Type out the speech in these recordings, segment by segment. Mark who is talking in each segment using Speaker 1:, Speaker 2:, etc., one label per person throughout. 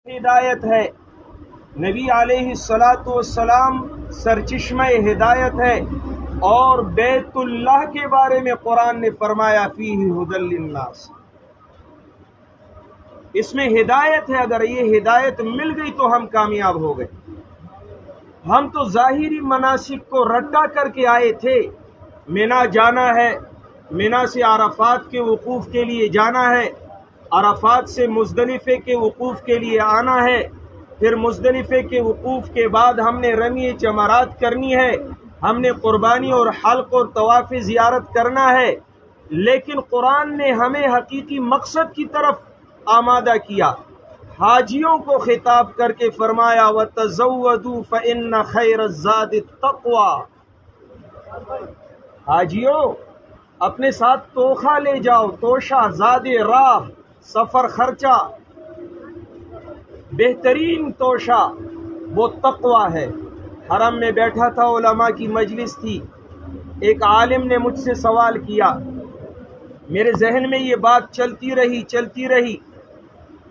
Speaker 1: ہدایت ہے، نبی علیہ الصلاۃ والسلام سرچشمہ ہدایت ہے، اور بیت اللہ کے بارے میں قرآن نے فرمایا فیہ ھدی للناس، اس میں ہدایت ہے۔ اگر یہ ہدایت مل گئی تو ہم کامیاب ہو گئے۔ ہم تو ظاہری مناسک کو رٹا کر کے آئے تھے، مینا جانا ہے، مینا سے عرفات کے وقوف کے لیے جانا ہے، عرفات سے مزدلفے کے وقوف کے لیے آنا ہے، پھر مزدلفے کے وقوف کے بعد ہم نے رمی جمرات کرنی ہے، ہم نے قربانی اور حلق اور طواف زیارت کرنا ہے۔ لیکن قرآن نے ہمیں حقیقی مقصد کی طرف آمادہ کیا، حاجیوں کو خطاب کر کے فرمایا وَتَزَوَّدُوا فَإِنَّ خَيْرَ الزَّادِ التَّقْوَىٰ، حاجیوں اپنے ساتھ توخہ لے جاؤ، توشہ، زاد راہ، سفر خرچہ، بہترین توشہ وہ تقویٰ ہے۔ حرم میں بیٹھا تھا، علماء کی مجلس تھی، ایک عالم نے مجھ سے سوال کیا، میرے ذہن میں یہ بات چلتی رہی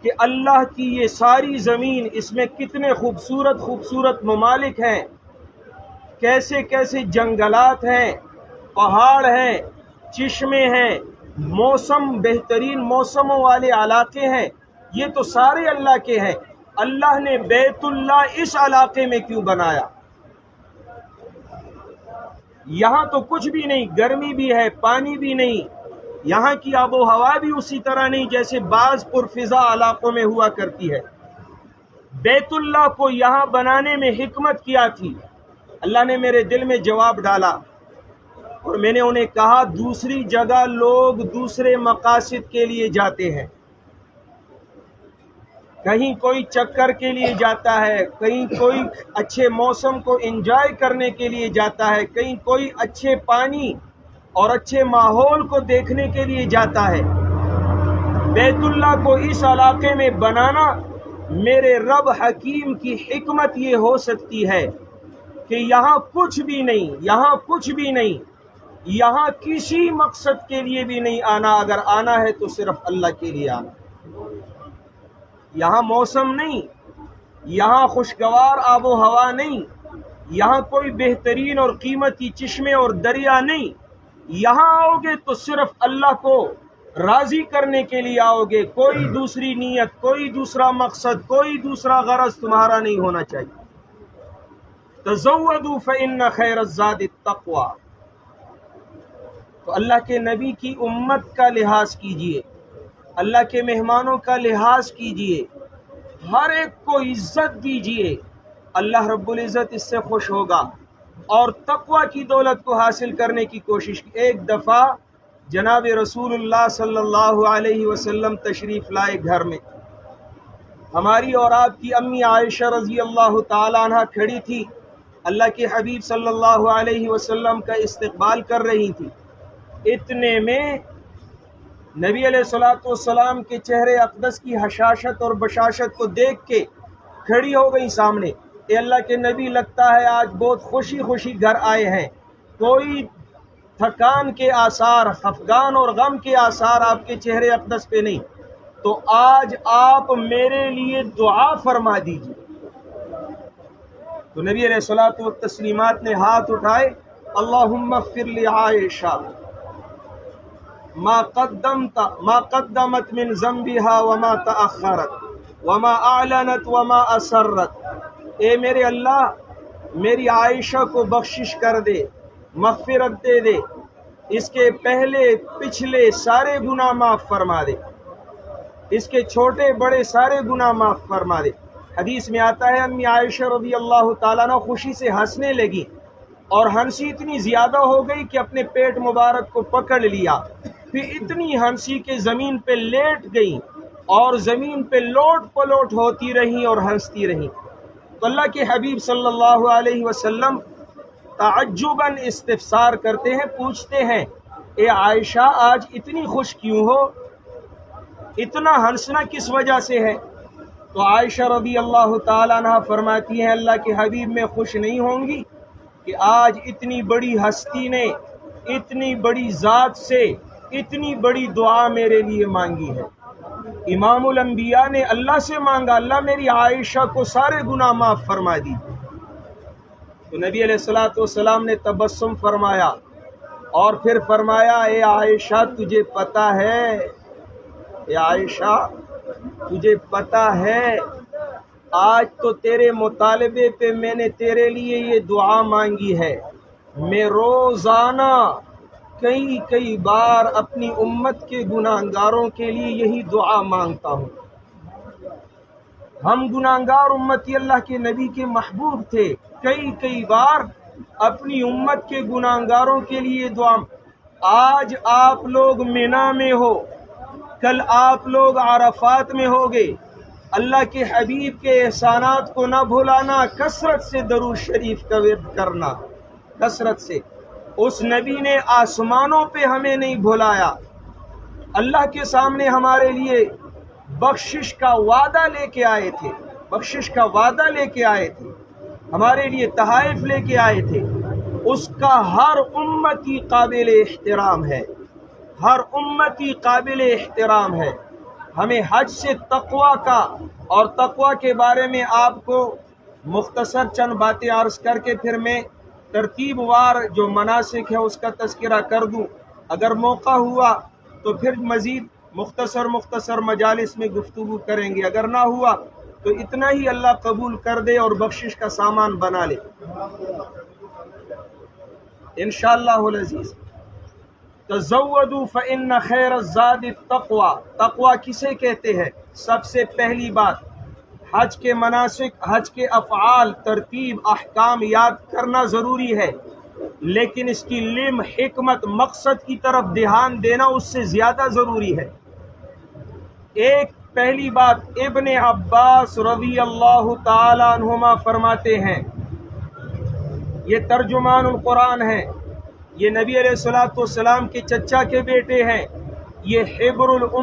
Speaker 1: کہ اللہ کی یہ ساری زمین، اس میں کتنے خوبصورت خوبصورت ممالک ہیں، کیسے کیسے جنگلات ہیں، پہاڑ ہیں، چشمے ہیں، موسم، بہترین موسموں والے علاقے ہیں، یہ تو سارے اللہ کے ہیں، اللہ نے بیت اللہ اس علاقے میں کیوں بنایا؟ یہاں تو کچھ بھی نہیں، گرمی بھی ہے، پانی بھی نہیں، یہاں کی آب و ہوا بھی اسی طرح نہیں جیسے بعض پرفضا علاقوں میں ہوا کرتی ہے۔ بیت اللہ کو یہاں بنانے میں حکمت کیا تھی؟ اللہ نے میرے دل میں جواب ڈالا، اور میں نے انہیں کہا دوسری جگہ لوگ دوسرے مقاصد کے لیے جاتے ہیں، کہیں کوئی چکر کے لیے جاتا ہے، کہیں کوئی اچھے موسم کو انجوائے کرنے کے لیے جاتا ہے، کہیں کوئی اچھے پانی اور اچھے ماحول کو دیکھنے کے لیے جاتا ہے۔ بیت اللہ کو اس علاقے میں بنانا میرے رب حکیم کی حکمت یہ ہو سکتی ہے کہ یہاں کچھ بھی نہیں، یہاں کسی مقصد کے لیے بھی نہیں آنا، اگر آنا ہے تو صرف اللہ کے لیے آنا۔ یہاں موسم نہیں، یہاں خوشگوار آب و ہوا نہیں، یہاں کوئی بہترین اور قیمتی چشمے اور دریا نہیں، یہاں آؤ گے تو صرف اللہ کو راضی کرنے کے لیے آؤ گے، کوئی دوسری نیت، کوئی دوسرا مقصد، کوئی دوسرا غرض تمہارا نہیں ہونا چاہیے۔ تزودوا فإن خیر الزاد التقویٰ، تو اللہ کے نبی کی امت کا لحاظ کیجئے، اللہ کے مہمانوں کا لحاظ کیجئے، ہر ایک کو عزت دیجئے، اللہ رب العزت اس سے خوش ہوگا، اور تقوی کی دولت کو حاصل کرنے کی کوشش کی۔ ایک دفعہ جناب رسول اللہ صلی اللہ علیہ وسلم تشریف لائے گھر میں، ہماری اور آپ کی امی عائشہ رضی اللہ تعالی عنہ کھڑی تھی، اللہ کے حبیب صلی اللہ علیہ وسلم کا استقبال کر رہی تھی۔ اتنے میں نبی علیہ الصلوۃ والسلام کے چہرے اقدس کی حشاشت اور بشاشت کو دیکھ کے کھڑی ہو گئی سامنے، اے اللہ کے نبی، لگتا ہے آج بہت خوشی خوشی گھر آئے ہیں، کوئی تھکان کے آثار، خفگان اور غم کے آثار آپ کے چہرے اقدس پہ نہیں، تو آج آپ میرے لیے دعا فرما دیجیے۔ تو نبی علیہ الصلوۃ والتسلیمات نے ہاتھ اٹھائے، اللہم اغفر لعائشہ ما قدمت من ذنبها وما تأخرت وما اعلنت وما اسرت، اے میرے اللہ میری عائشہ کو بخشش کر دے، مغفرت دے دے، اس کے پہلے پچھلے سارے گناہ معاف فرما دے، اس کے چھوٹے بڑے سارے گناہ معاف فرما دے۔ حدیث میں آتا ہے امی عائشہ رضی اللہ تعالیٰ عنہ خوشی سے ہنسنے لگی، اور ہنسی اتنی زیادہ ہو گئی کہ اپنے پیٹ مبارک کو پکڑ لیا، پھر اتنی ہنسی کہ زمین پہ لیٹ گئی، اور زمین پہ لوٹ پلوٹ ہوتی رہی اور ہنستی رہی۔ تو اللہ کے حبیب صلی اللہ علیہ وسلم تعجباً استفسار کرتے ہیں، پوچھتے ہیں، اے عائشہ آج اتنی خوش کیوں ہو، اتنا ہنسنا کس وجہ سے ہے؟ تو عائشہ رضی اللہ تعالیٰ عنہ فرماتی ہیں، اللہ کے حبیب میں خوش نہیں ہوں گی کہ آج اتنی بڑی ہستی نے اتنی بڑی ذات سے اتنی بڑی دعا میرے لیے مانگی ہے۔ امام الانبیاء نے اللہ سے مانگا اللہ میری عائشہ کو سارے گناہ معاف فرما دی، تو نبی علیہ الصلوۃ والسلام نے تبسم فرمایا اور پھر فرمایا اے عائشہ تجھے پتہ ہے، اے عائشہ تجھے پتہ ہے آج تو تیرے مطالبے پہ میں نے تیرے لیے یہ دعا مانگی ہے، میں روزانہ کئی بار اپنی امت کے گناہگاروں کے لیے یہی دعا مانگتا ہوں۔ ہم گناہگار امتی اللہ کے نبی کے محبوب تھے، کئی بار اپنی امت کے گناہگاروں کے لیے دعا۔ آج آپ لوگ مینا میں ہو، کل آپ لوگ عرفات میں ہوگے، اللہ کے حبیب کے احسانات کو نہ بھولانا، کثرت سے درود شریف کا ورد کرنا، کثرت سے۔ اس نبی نے آسمانوں پہ ہمیں نہیں بھلایا، اللہ کے سامنے ہمارے لیے بخشش کا وعدہ لے کے آئے تھے، بخشش کا وعدہ لے کے آئے تھے، ہمارے لیے تحائف لے کے آئے تھے۔ اس کا ہر امتی قابل احترام ہے، ہر امتی قابل احترام ہے۔ ہمیں حج سے تقوی کا اور تقوی کے بارے میں آپ کو مختصر چند باتیں عرض کر کے پھر میں ترتیب وار جو مناسک ہے اس کا تذکرہ کر دوں، اگر موقع ہوا تو پھر مزید مختصر مجالس میں گفتگو کریں گے، اگر نہ ہوا تو اتنا ہی اللہ قبول کر دے اور بخشش کا سامان بنا لے انشاءاللہ العزیز۔ تزودوا فإن خیر الزاد التقوی، تقوی کسے کہتے ہیں؟ سب سے پہلی بات حج کے مناسک، حج کے افعال، ترتیب، احکام یاد کرنا ضروری ہے، لیکن اس کی علم، حکمت، مقصد کی طرف دھیان دینا اس سے زیادہ ضروری ہے۔ ایک پہلی بات ابن عباس رضی اللہ تعالی عنہما فرماتے ہیں، یہ ترجمان القرآن ہیں، یہ نبی علیہ الصلوۃ والسلام کے چچا کے بیٹے ہیں، یہ حبر الام